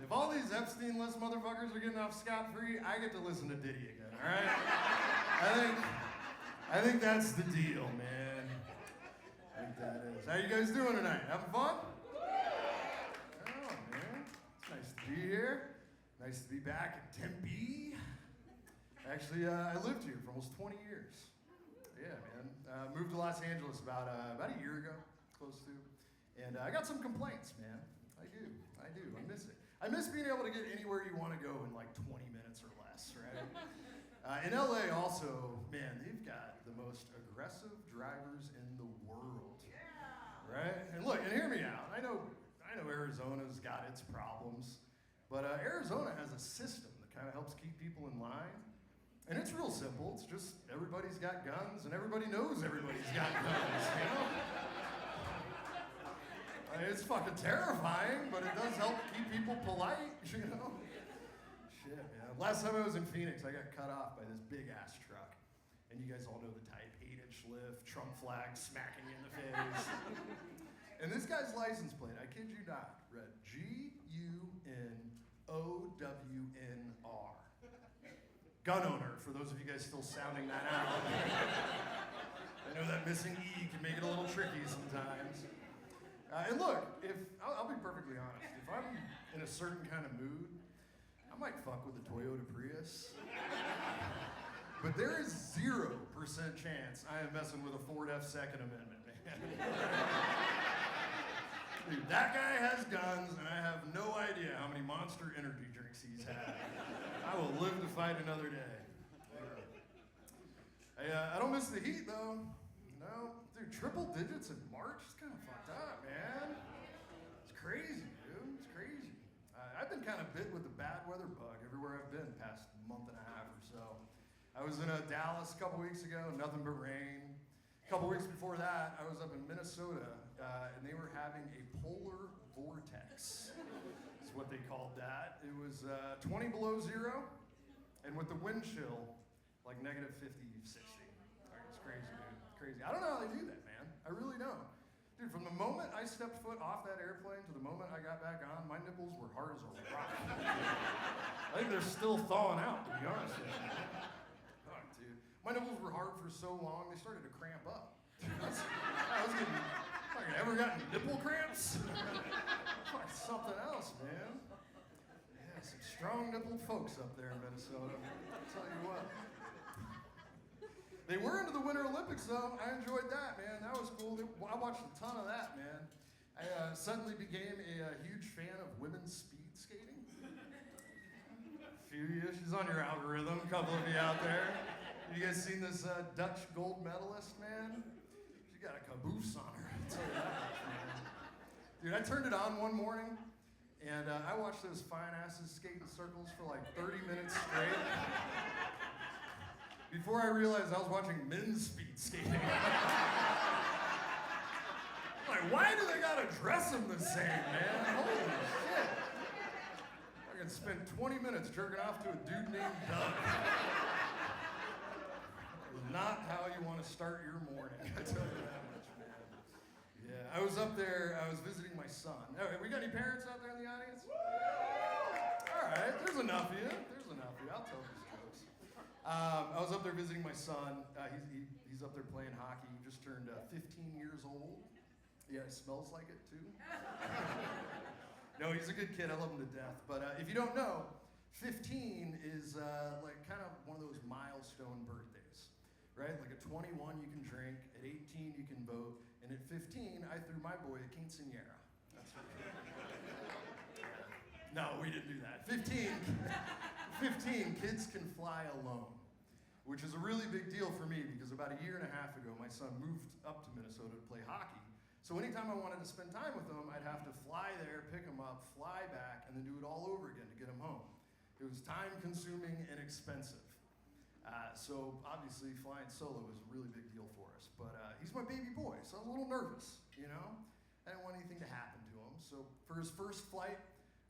If all these Epstein list motherfuckers are getting off scot-free, I get to listen to Diddy again, all right? I think that's the deal, man. I think that is. How you guys doing tonight? Having fun? Oh, man. It's nice to be here. Nice to be back in Tempe. Actually, I lived here for almost 20 years. Yeah, man. Moved to Los Angeles about a year ago, close to. And I got some complaints, man. I do. I miss it. I miss being able to get anywhere you want to go in like 20 minutes or less, right? In LA also, man, they've got the most aggressive drivers in the world. Yeah. Right? And look, and hear me out. I know Arizona's got its problems, but Arizona has a system that kind of helps keep people in line. And it's real simple. It's just everybody's got guns and everybody knows everybody's got guns, you know? It's fucking terrifying, but it does help keep people polite, you know? Shit, man. Last time I was in Phoenix, I got cut off by this big-ass truck. And you guys all know the type, 8-inch lift, Trump flag smacking you in the face. And this guy's license plate, I kid you not, read GUNOWNR. Gun owner, for those of you guys still sounding that out. I know that missing E can make it a little tricky sometimes. And look, I'll be perfectly honest, if I'm in a certain kind of mood, I might fuck with a Toyota Prius. But there is 0% chance I am messing with a Ford F-Second Amendment, man. Dude, that guy has guns, and I have no idea how many Monster energy drinks he's had. I will live to fight another day. I don't miss the heat, though. No, dude, triple digits in March is kind of fucked up, man. It's crazy, dude. It's crazy. I've been kind of bit with the bad weather bug everywhere I've been past month and a half or so. I was in Dallas a couple weeks ago, nothing but rain. A couple weeks before that, I was up in Minnesota, and they were having a polar vortex. That's what they called that. It was 20 below zero, and with the wind chill, like negative 50, 60. It's crazy, dude. It's crazy. I don't know how they do that, man. I really don't. Dude, from the moment I stepped foot off that airplane to the moment I got back on, my nipples were hard as a rock. I think they're still thawing out, to be honest with you. Fuck, dude. My nipples were hard for so long, they started to cramp up. I was getting, fucking ever gotten nipple cramps? Fuck, something else, man. Yeah, some strong nippled folks up there in Minnesota. I'll tell you what. They were into the Winter Olympics, though. I enjoyed that, man. That was cool. I watched a ton of that, man. I suddenly became a huge fan of women's speed skating. A few of you, she's on your algorithm, a couple of you out there. You guys seen this Dutch gold medalist, man? She got a caboose on her, I'll tell you that much, man. Dude, I turned it on one morning, and I watched those fine asses skate in circles for like 30 minutes straight. Before I realized I was watching men's speed skating. Like, why do they gotta dress them the same, man? Holy shit. I can spend 20 minutes jerking off to a dude named Doug. Not how you want to start your morning, I tell you that much, man. Yeah, I was up there, I was visiting my son. Oh, we got any parents out there in the audience? All right, there's enough of you. I'll tell these jokes. I was up there visiting my son. He's up there playing hockey. He just turned 15 years old. Yeah, he smells like it too. No, he's a good kid. I love him to death. But if you don't know, 15 is like kind of one of those milestone birthdays, right? Like at 21 you can drink, at 18 you can vote, and at 15 I threw my boy a quinceañera. That's what No, we didn't do that. 15 kids can fly alone, which is a really big deal for me because about a year and a half ago, my son moved up to Minnesota to play hockey. So anytime I wanted to spend time with him, I'd have to fly there, pick him up, fly back, and then do it all over again to get him home. It was time-consuming and expensive. So obviously flying solo was a really big deal for us. But he's my baby boy, so I was a little nervous, you know? I didn't want anything to happen to him. So for his first flight,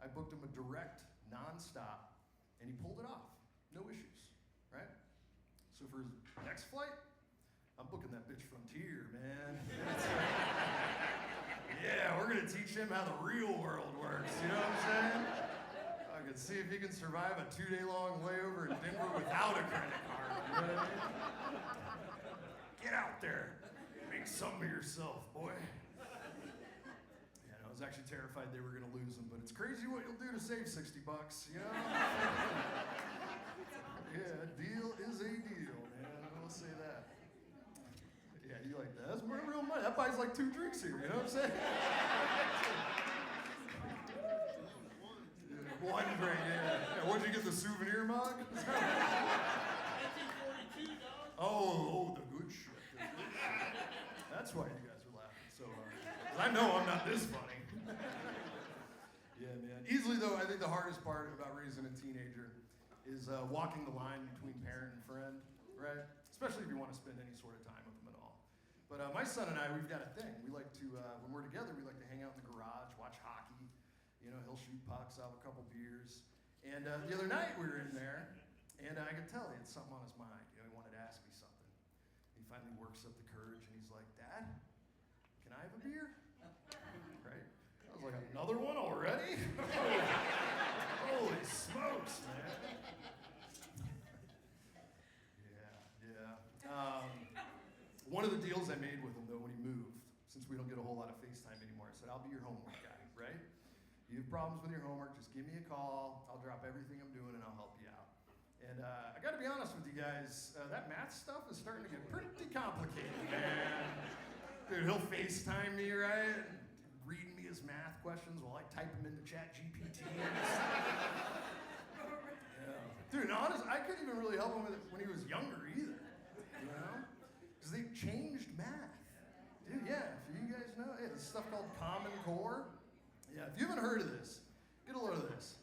I booked him a direct, nonstop, and he pulled it off. No issues, right? So for his next flight, I'm booking that bitch Frontier, man. Yeah, we're gonna teach him how the real world works, you know what I'm saying? and see if he can survive a 2-day-long layover in Denver without a credit card. You know what I mean? Get out there. Make something of yourself, boy. Yeah, I was actually terrified they were going to lose him, but it's crazy what you'll do to save $60, you know? Yeah, a deal is a deal, man. I will say that. Yeah, you like that? That's more real money. That buys like 2 drinks here, you know what I'm saying? Yeah, 1 drink, yeah. What'd you get, the souvenir mug? 1942, dog. Oh, the good shit. That's why you guys are laughing so hard. 'Cause I know I'm not this funny. Yeah, man. Easily, though, I think the hardest part about raising a teenager is walking the line between parent and friend, right? Especially if you want to spend any sort of time with them at all. But my son and I, we've got a thing. We like to, when we're together, we like to hang out in the garage, watch hockey. You know, he'll shoot pucks, I'll have a couple beers. And the other night we were in there, and I could tell he had something on his mind. You know, he wanted to ask me something. He finally works up the courage, and he's like, "Dad, can I have a beer?" Right? I was like, "Another one already?" Holy smokes, man. One of the deals I made with him, though, when he moved, since we don't get a whole lot of FaceTime anymore, I said, "I'll be your homework guy, right? You have problems with your homework, just give me a call. I'll drop everything I'm doing, and I'll help you out." And I got to be honest with you guys, that math stuff is starting to get pretty complicated, man. Dude, he'll FaceTime me, right? Read me his math questions while I type them into ChatGPT. Yeah. Dude, honestly, I couldn't even really help him with it when he was younger either, you know? Because they've changed math. Dude, yeah, if you guys know, yeah, this stuff called Common Core. Yeah, if you haven't heard of this, get a load of this.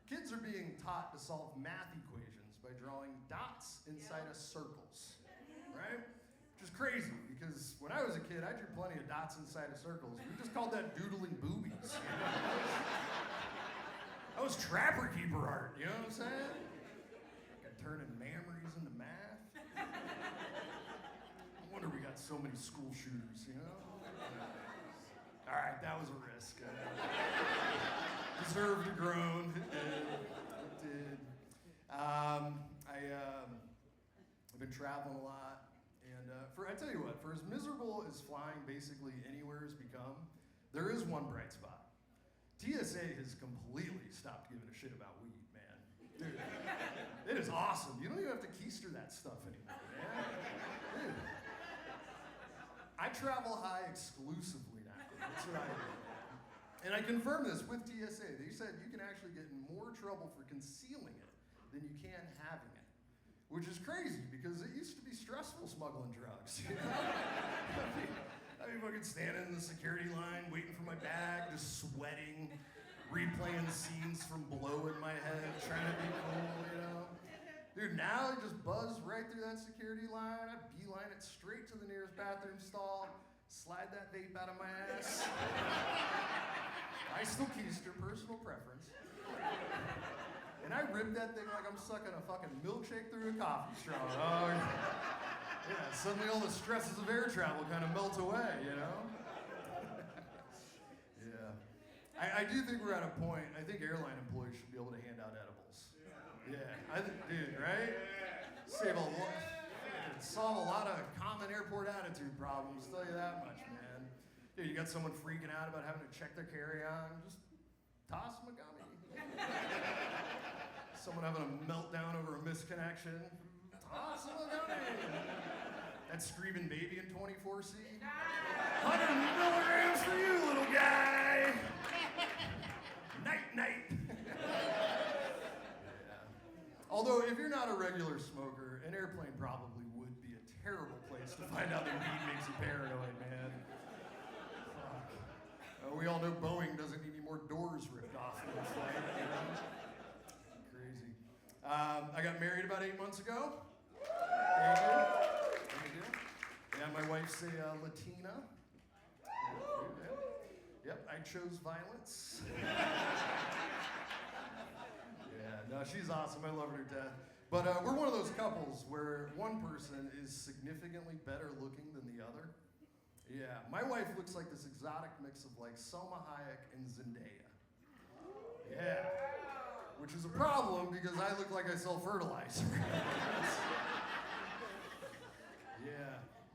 Kids are being taught to solve math equations by drawing dots inside of circles, right? Which is crazy, because when I was a kid, I drew plenty of dots inside of circles. We just called that doodling boobies. That was trapper keeper art, you know what I'm saying? Like turning memories into math. No wonder we got so many school shooters, you know? All right, that was a risk. Deserved a groan. It did. It did. I've been traveling a lot, and I tell you what, for as miserable as flying basically anywhere has become, there is one bright spot. TSA has completely stopped giving a shit about weed, man. Dude, it is awesome. You don't even have to keister that stuff anymore, man. Dude. I travel high exclusively now. That's what I do. And I confirmed this with TSA. They said you can actually get in more trouble for concealing it than you can having it. Which is crazy, because it used to be stressful smuggling drugs. You know? I mean, fucking standing in the security line, waiting for my bag, just sweating, replaying scenes from Blow in my head, trying to be cool, you know? Dude, now I just buzz right through that security line. I beeline it straight to the nearest bathroom stall, slide that vape out of my ass. I still keister, personal preference. And I rip that thing like I'm sucking a fucking milkshake through a coffee straw. Oh, yeah, suddenly all the stresses of air travel kind of melt away, you know? Yeah. I do think we're at a point, I think airline employees should be able to hand out edibles. Yeah, dude, right? Solve a lot of common airport attitude problems, tell you that much, man. Dude, you got someone freaking out about having to check their carry-on, just toss them a gummy. Someone having a meltdown over a misconnection, toss them a gummy. That screaming baby in 24C, 100 milligrams for you, little guy. Night, night. Although, if you're not a regular smoker, an airplane probably would be a terrible place to find out that weed makes you paranoid, man. Fuck. We all know Boeing doesn't need any more doors ripped off in the flight, you know? Crazy. I got married about 8 months ago. Thank you. Yeah, my wife's a Latina. Yep, I chose violence. No, she's awesome. I love her to death. But we're one of those couples where one person is significantly better looking than the other. Yeah, my wife looks like this exotic mix of like Selma Hayek and Zendaya. Yeah. which is a problem because I look like I sell fertilizer.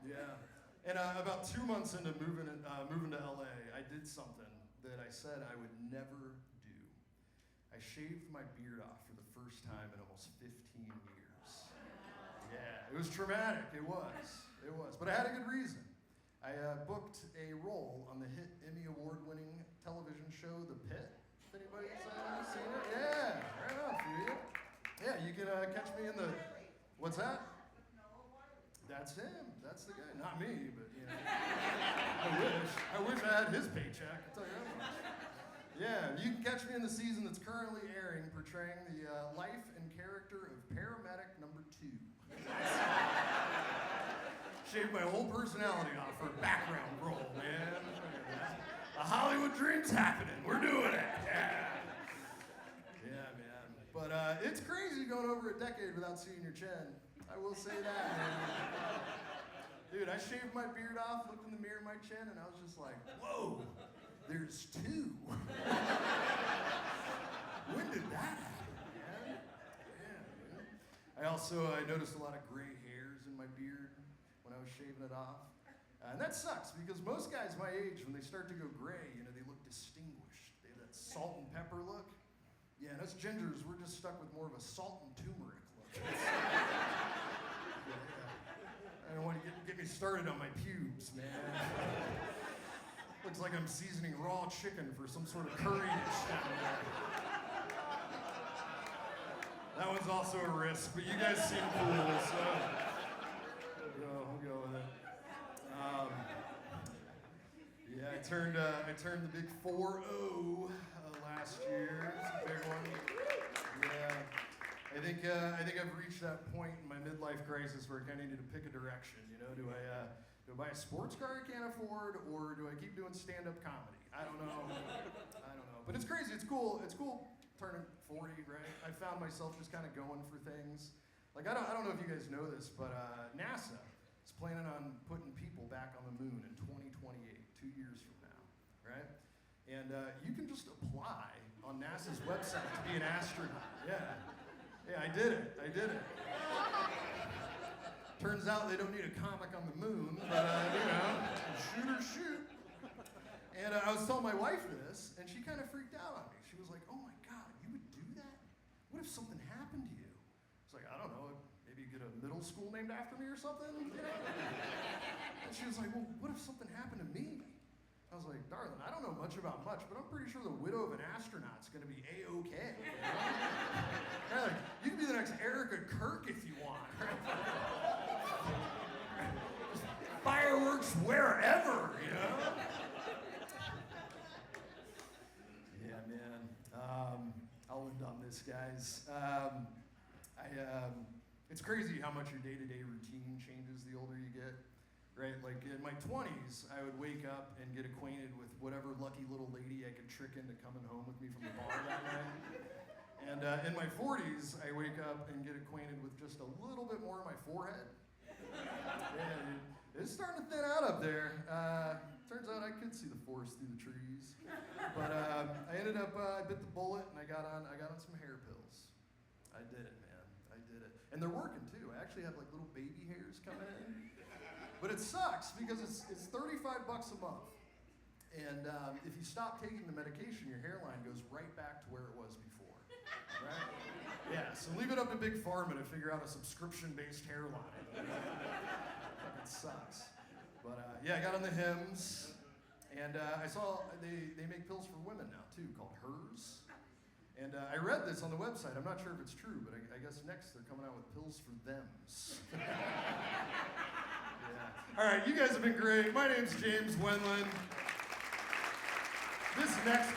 Yeah. And about 2 months into moving to LA, I did something that I said I would never do. I shaved my beard off for the first time in almost 15 years. Yeah, it was traumatic. It was. But I had a good reason. I booked a role on the hit Emmy Award-winning television show, The Pit. If anybody's seen it? Yeah, right on for you. Yeah, you can catch me in the. What's that? That's him. That's the guy. Not me, but you know. I wish I had his paycheck. I'll tell you that much. Yeah, you can catch me in the season that's currently airing, portraying the life and character of paramedic number 2. Shaved my whole personality off for a background role, man. A Hollywood dream's happening. We're doing it. Yeah, man. But it's crazy going over a decade without seeing your chin. I will say that, man. Dude, I shaved my beard off, looked in the mirror at my chin, and I was just like, whoa, there's 2. When did that happen, man? Yeah, man. I noticed a lot of gray hairs in my beard when I was shaving it off. And that sucks, because most guys my age, when they start to go gray, you know, they look distinguished. They have that salt and pepper look. Yeah, and us gingers, we're just stuck with more of a salt and turmeric look. I don't want to get me started on my pubes, man. Looks like I'm seasoning raw chicken for some sort of curry dish down there. That one's also a risk, but you guys seem cool, so we'll go with it. Yeah, I turned the big 4-0 last year. It's a big one. Yeah. I think I've reached that point in my midlife crisis where I kind of need to pick a direction. You know, do I buy a sports car I can't afford, or do I keep doing stand-up comedy? I don't know. But it's crazy. It's cool. It's cool turning 40, right? I found myself just kind of going for things. Like I don't know if you guys know this, but NASA is planning on putting people back on the moon in 2028, 2 years from now, right? And you can just apply on NASA's website to be an astronaut. Yeah, I did it. Turns out they don't need a comic on the moon, but you know, shoot. And I was telling my wife this, and she kind of freaked out on me. She was like, "Oh my God, you would do that? What if something happened to you?" It's like, I don't know, maybe you get a middle school named after me or something. You know? And she was like, "Well, what if something happened to me?" I was like, "Darling, I don't know much about much, but I'm pretty sure the widow of an astronaut's gonna be A-okay. You know? Like, you can be the next Erica Kirk if you want. Fireworks wherever, you know?" Yeah, man. I'll end on this, guys. It's crazy how much your day-to-day routine changes the older you get. Right, like in my 20s, I would wake up and get acquainted with whatever lucky little lady I could trick into coming home with me from the bar that night. And in my 40s, I wake up and get acquainted with just a little bit more of my forehead. Yeah, it's starting to thin out up there. Turns out I could see the forest through the trees. But I ended up, I bit the bullet and I got on some hair pills. I did it, man. I did it. And they're working too. I actually have like little baby hairs coming in. But it sucks because it's $35 a month. And if you stop taking the medication, your hairline goes right back to where it was before, right? Yeah, so leave it up to Big Pharma to figure out a subscription-based hairline. It sucks. But yeah, I got on the Hims, and I saw they make pills for women now too, called Hers. And I read this on the website. I'm not sure if it's true, but I guess next they're coming out with pills for thems. All right, you guys have been great. My name's James Wenlin. This next